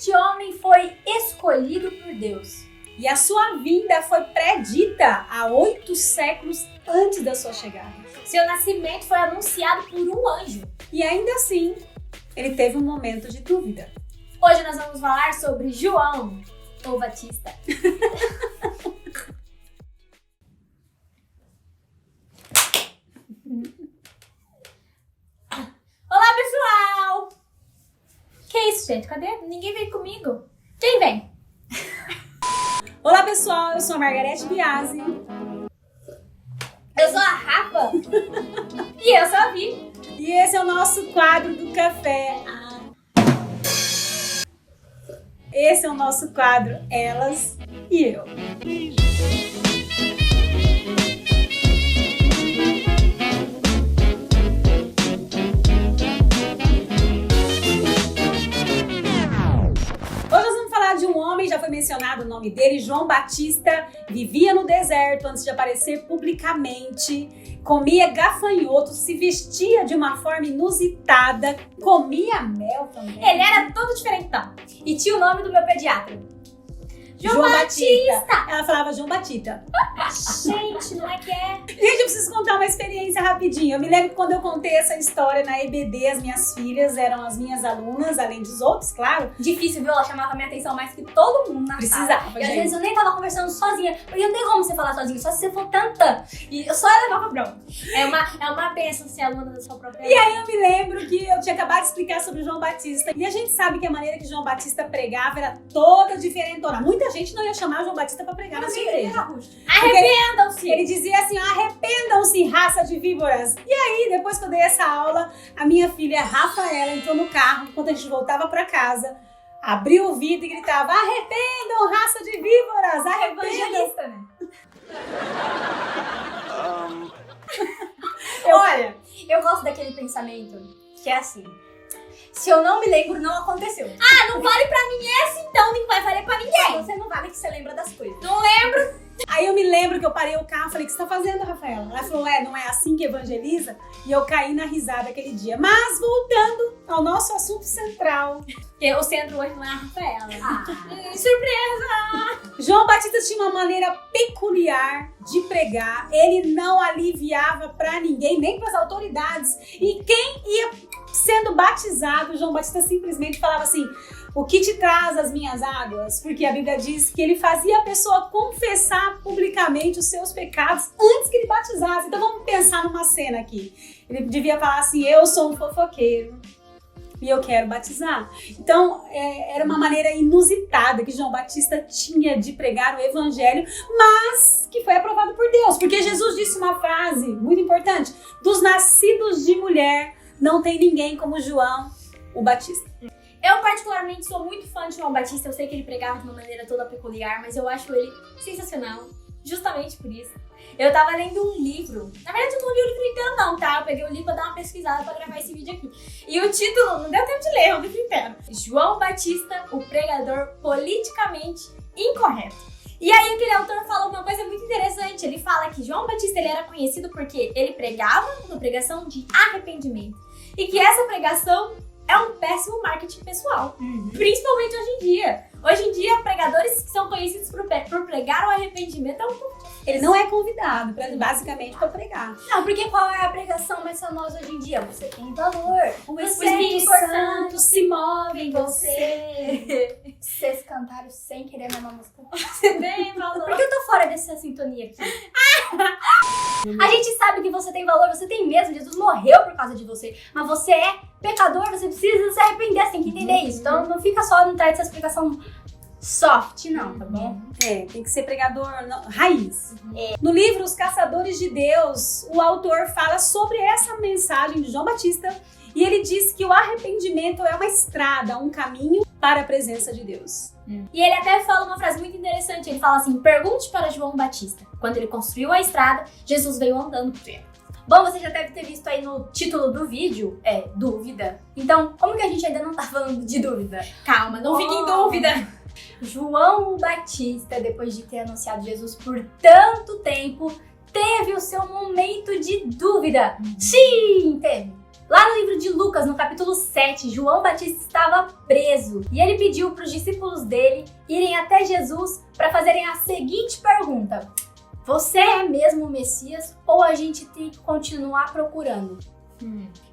este homem foi escolhido por Deus. E a sua vinda foi predita há 8 séculos antes da sua chegada. Seu nascimento foi anunciado por um anjo. E ainda assim, ele teve um momento de dúvida. Hoje nós vamos falar sobre João, o Batista. Olá, pessoal! Que isso, gente? Cadê? Ninguém veio comigo. Quem vem? Olá, pessoal, eu sou a Margarete Biasi. Eu sou a Rafa. E eu sou a Vi. E esse é o nosso quadro do café. Esse é o nosso quadro Elas e Eu. De um homem, já foi mencionado o nome dele, João Batista, vivia no deserto antes de aparecer publicamente, comia gafanhotos, se vestia de uma forma inusitada, comia mel também. Ele era todo diferentão e tinha o nome do meu pediatra. João Batista! Ela falava João Batista. Gente, não é que é? Gente, eu preciso contar uma experiência rapidinho. Eu me lembro que quando eu contei essa história na EBD, as minhas filhas eram as minhas alunas, além dos outros, claro. Difícil, viu? Ela chamava minha atenção mais que todo mundo na Precisava, sala. E às vezes eu nem tava conversando sozinha, porque não tem como você falar sozinho, só se você for tanta. E eu só ia levar pra pronto. É uma bênção ser aluna da sua própria. E aí eu me lembro que eu tinha acabado de explicar sobre João Batista. E a gente sabe que a maneira que João Batista pregava era toda diferentona. Muita gente não ia chamar João Batista pra pregar na sua igreja. Arrependam-se! Ele dizia assim, arrependam-se, raça de víboras. E aí, depois que eu dei essa aula, a minha filha Rafaela entrou no carro, enquanto a gente voltava pra casa, abriu o vidro e gritava, arrependam, raça de víboras, arrependam. Evangelista, né? Olha, eu gosto daquele pensamento que é assim, se eu não me lembro, não aconteceu. Ah, não vale pra mim essa então, nem vai valer pra ninguém. Você não vale que você lembra das coisas. Não lembro. Aí eu me lembro que eu parei o carro e falei, o que você tá fazendo, Rafaela? Ela falou, não é assim que evangeliza? E eu caí na risada aquele dia. Mas voltando ao nosso assunto central. Porque o centro hoje não é a Rafaela. Surpresa! João Batista tinha uma maneira peculiar de pregar. Ele não aliviava pra ninguém, nem pras autoridades. E quem ia sendo batizado, João Batista simplesmente falava assim, o que te traz as minhas águas? Porque a Bíblia diz que ele fazia a pessoa confessar publicamente os seus pecados antes que ele batizasse. Então vamos pensar numa cena aqui. Ele devia falar assim, eu sou um fofoqueiro e eu quero batizar. Então era uma maneira inusitada que João Batista tinha de pregar o evangelho, mas que foi aprovado por Deus. Porque Jesus disse uma frase muito importante, dos nascidos de mulher não tem ninguém como João o Batista. Eu particularmente sou muito fã de João Batista, eu sei que ele pregava de uma maneira toda peculiar, mas eu acho ele sensacional, justamente por isso. Eu tava lendo um livro, na verdade eu não li o livro inteiro não, tá? Eu peguei o livro pra dar uma pesquisada pra gravar esse vídeo aqui. E o título, não deu tempo de ler o livro inteiro. João Batista, o pregador politicamente incorreto. E aí aquele autor falou uma coisa muito interessante, ele fala que João Batista ele era conhecido porque ele pregava uma pregação de arrependimento. E que essa pregação é um péssimo marketing pessoal, principalmente hoje em dia. Hoje em dia, pregadores que são conhecidos por pregar o arrependimento é um pouco difícil. Ele não é convidado, basicamente, para pregar. Não, porque qual é a pregação mais famosa hoje em dia? Você tem valor, o Espírito Santo se move em você. Vocês cantaram sem querer a mesma música. Você tem valor. Por que eu tô fora dessa sintonia aqui? A gente sabe que você tem valor, você tem mesmo, Jesus morreu por causa de você. Mas você é pecador, você precisa se arrepender, você tem que entender isso. Então não fica só no trás dessa explicação soft, não, tá bom? Tem que ser pregador raiz. No livro Os Caçadores de Deus, o autor fala sobre essa mensagem de João Batista e ele diz que o arrependimento é uma estrada, um caminho para a presença de Deus. E ele até fala uma frase muito interessante, ele fala assim, pergunte para João Batista. Quando ele construiu a estrada, Jesus veio andando por ela. Bom, você já deve ter visto aí no título do vídeo, dúvida. Então, como que a gente ainda não tá falando de dúvida? Calma, não fique em dúvida. João Batista, depois de ter anunciado Jesus por tanto tempo, teve o seu momento de dúvida. Sim, teve. Lá no livro de Lucas, no capítulo 7, João Batista estava preso e ele pediu para os discípulos dele irem até Jesus para fazerem a seguinte pergunta: você é mesmo o Messias ou a gente tem que continuar procurando?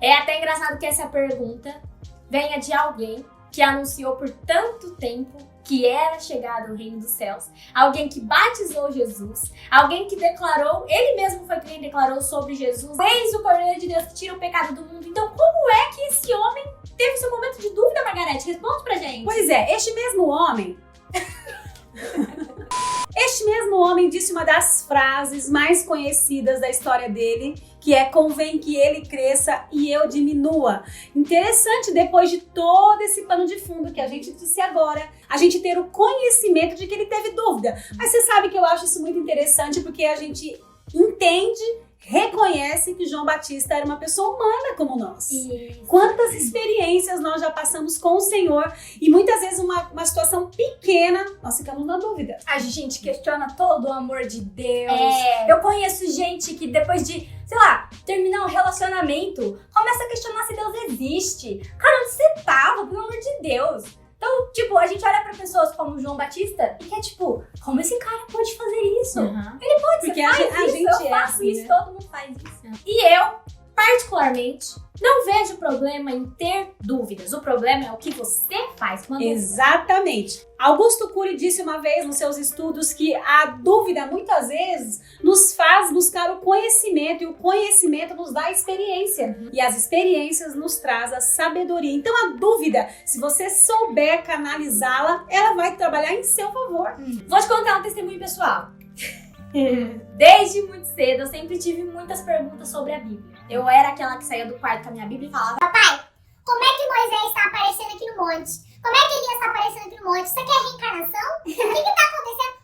É até engraçado que essa pergunta venha de alguém que anunciou por tanto tempo que era chegado o reino dos céus, alguém que batizou Jesus, alguém que declarou, ele mesmo foi quem declarou sobre Jesus: eis o Cordeiro de Deus que tira o pecado do mundo. Então como é que esse homem teve seu momento de dúvida, Margarete? Responde pra gente. Pois é, este mesmo homem disse uma das frases mais conhecidas da história dele, que é: convém que ele cresça e eu diminua. Interessante, depois de todo esse pano de fundo que a gente disse agora, a gente ter o conhecimento de que ele teve dúvida. Mas você sabe que eu acho isso muito interessante, porque a gente entende, reconhece que João Batista era uma pessoa humana como nós. Isso. Quantas experiências nós já passamos com o Senhor e muitas vezes uma situação pequena, nós ficamos na dúvida. A gente questiona todo o amor de Deus. Eu conheço gente que depois de, sei lá, terminar um relacionamento, começa a questionar se Deus existe. Cara, onde você tava? Pelo amor de Deus. Então, tipo, a gente olha pra pessoas como João Batista e quer, tipo, como esse cara pode fazer isso? Ele pode, Porque você faz a isso, gente eu é faço assim, isso, né? todo mundo faz isso. E eu, particularmente, não vejo problema em ter dúvidas. O problema é o que você faz com a dúvida. Exatamente. Augusto Cury disse uma vez nos seus estudos que a dúvida muitas vezes nos faz buscar o conhecimento e o conhecimento nos dá a experiência. E as experiências nos traz a sabedoria. Então a dúvida, se você souber canalizá-la, ela vai trabalhar em seu favor. Vou te contar um testemunho pessoal. Desde muito cedo, eu sempre tive muitas perguntas sobre a Bíblia. Eu era aquela que saía do quarto com a minha Bíblia e falava: Papai, como é que Moisés está aparecendo aqui no monte? Como é que Elias está aparecendo aqui no monte? Isso aqui é reencarnação? O que tá acontecendo?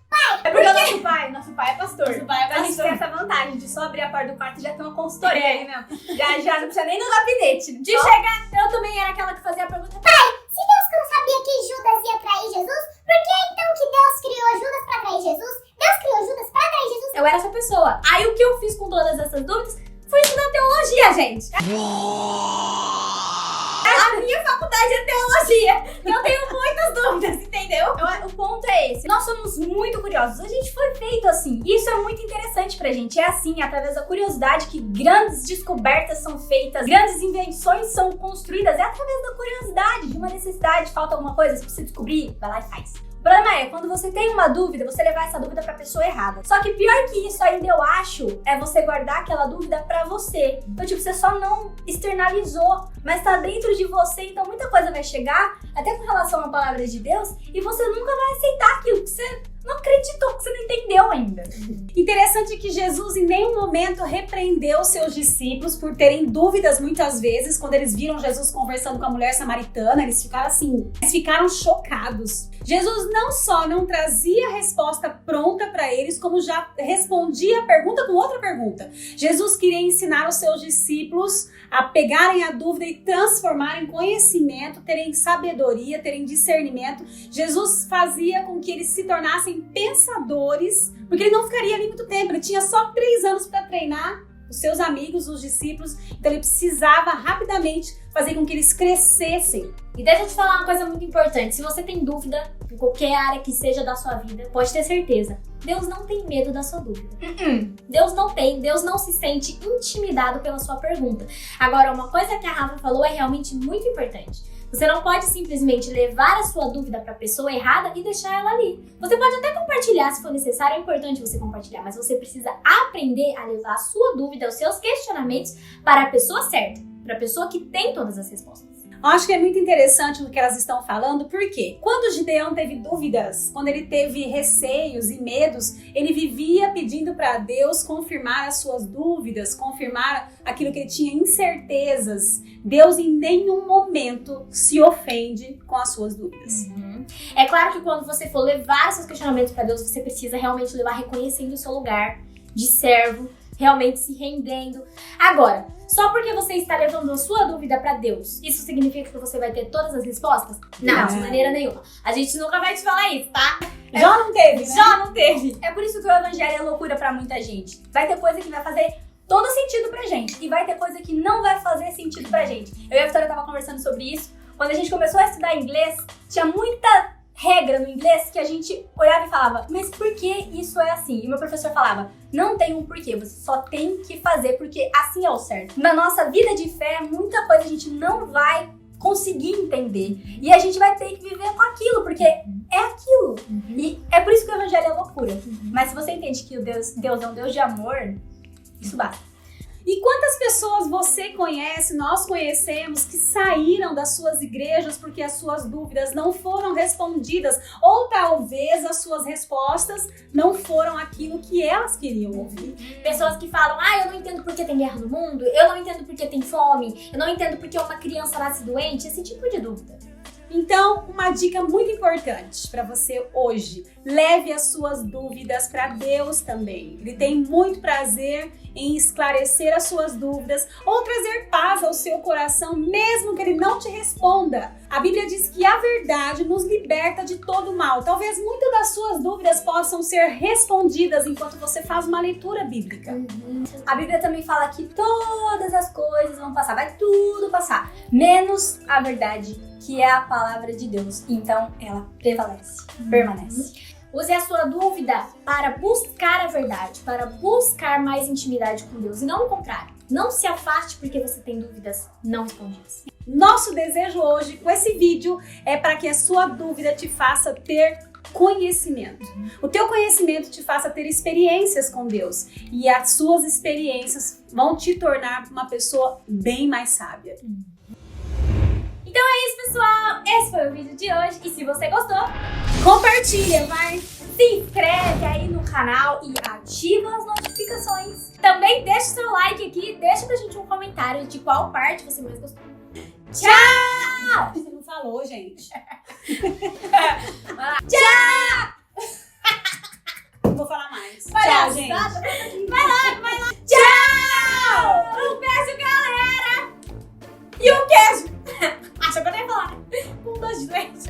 É porque o nosso pai é pastor. Nosso pai é Então a gente pastor. tem essa vantagem de só abrir a porta do quarto e já ter uma consultoria ali mesmo. Já não precisa nem no gabinete. de chegar, eu também era aquela que fazia a pergunta: Se Deus não sabia que Judas ia trair Jesus, por que então que Deus criou Judas para trair Jesus? Deus criou Judas para trair Jesus? eu era essa pessoa. Aí o que eu fiz com todas essas dúvidas? Fui estudar teologia, gente. A minha faculdade é teologia. Eu tenho muitas dúvidas, entendeu? O ponto é esse. Nós somos muito curiosos. A gente foi feito assim. E isso é muito interessante pra gente. É assim, através da curiosidade, que grandes descobertas são feitas, grandes invenções são construídas. É através da curiosidade, de uma necessidade. Falta alguma coisa, você precisa descobrir, vai lá e faz. O problema é, quando você tem uma dúvida, você levar essa dúvida pra pessoa errada. Só que pior que isso ainda, eu acho, é você guardar aquela dúvida pra você. Então, tipo, você só não externalizou, mas tá dentro de você. Então, muita coisa vai chegar, até com relação à palavra de Deus, e você nunca vai aceitar aquilo que você não acreditou, que você não entendeu ainda. Interessante que Jesus em nenhum momento repreendeu seus discípulos por terem dúvidas muitas vezes. Quando eles viram Jesus conversando com a mulher samaritana, eles ficaram assim, eles ficaram chocados. Jesus não só não trazia a resposta pronta para eles, como já respondia a pergunta com outra pergunta. Jesus queria ensinar os seus discípulos a pegarem a dúvida e transformarem em conhecimento, terem sabedoria, terem discernimento. Jesus fazia com que eles se tornassem pensadores, porque ele não ficaria ali muito tempo. Ele tinha só 3 anos para treinar os seus amigos, os discípulos. Então ele precisava rapidamente fazer com que eles crescessem. E deixa eu te falar uma coisa muito importante. Se você tem dúvida em qualquer área que seja da sua vida, pode ter certeza, Deus não tem medo da sua dúvida. Deus não tem, Deus não se sente intimidado pela sua pergunta. Agora, uma coisa que a Rafa falou é realmente muito importante. Você não pode simplesmente levar a sua dúvida para a pessoa errada e deixar ela ali. Você pode até compartilhar se for necessário, é importante você compartilhar, mas você precisa aprender a levar a sua dúvida, os seus questionamentos para a pessoa certa, para a pessoa que tem todas as respostas. Eu acho que é muito interessante o que elas estão falando, porque quando Gideão teve dúvidas, quando ele teve receios e medos, ele vivia pedindo para Deus confirmar as suas dúvidas, confirmar aquilo que ele tinha incertezas. Deus em nenhum momento se ofende com as suas dúvidas. É claro que quando você for levar seus questionamentos para Deus, você precisa realmente levar reconhecendo o seu lugar de servo, realmente se rendendo. Agora, só porque você está levando a sua dúvida para Deus, isso significa que você vai ter todas as respostas? Não, de maneira nenhuma. A gente nunca vai te falar isso, tá? Já não teve, né? Já não teve. É por isso que o evangelho é loucura pra muita gente. Vai ter coisa que vai fazer todo sentido pra gente. E vai ter coisa que não vai fazer sentido pra gente. Eu e a Vitória tava conversando sobre isso. Quando a gente começou a estudar inglês, tinha muita regra no inglês que a gente olhava e falava, mas por que isso é assim? E meu professor falava, não tem um porquê, você só tem que fazer porque assim é o certo. Na nossa vida de fé, muita coisa a gente não vai conseguir entender. E a gente vai ter que viver com aquilo, porque é aquilo. E é por isso que o evangelho é loucura. Mas se você entende que Deus é um Deus de amor, isso basta. E quantas pessoas você conhece, nós conhecemos, que saíram das suas igrejas porque as suas dúvidas não foram respondidas, ou talvez as suas respostas não foram aquilo que elas queriam ouvir. Pessoas que falam, eu não entendo por que tem guerra no mundo, eu não entendo por que tem fome, eu não entendo por que uma criança nasce doente, esse tipo de dúvida. Então, uma dica muito importante para você hoje, leve as suas dúvidas para Deus também. Ele tem muito prazer em esclarecer as suas dúvidas ou trazer paz ao seu coração, mesmo que ele não te responda. A Bíblia diz que a verdade nos liberta de todo mal. Talvez muitas das suas dúvidas possam ser respondidas enquanto você faz uma leitura bíblica. A Bíblia também fala que todas as coisas vão passar, vai tudo passar, menos a verdade, que é a palavra de Deus. Então, ela prevalece, permanece. Use a sua dúvida para buscar a verdade, para buscar mais intimidade com Deus e não o contrário. Não se afaste porque você tem dúvidas não respondidas. Nosso desejo hoje com esse vídeo é para que a sua dúvida te faça ter conhecimento. O teu conhecimento te faça ter experiências com Deus e as suas experiências vão te tornar uma pessoa bem mais sábia. Então é isso, pessoal. Esse foi o vídeo de hoje. E se você gostou, compartilha, vai! Se inscreve aí no canal e ativa as notificações. Também deixa o seu like aqui, deixa pra gente um comentário de qual parte você mais gostou. Tchau! Você não falou, gente. Tchau! Não vou falar mais. Tchau, gente. Vai lá. Tchau! Um beijo, galera! E um queijo! Acho que eu nem ia falar. 1, 2, 3.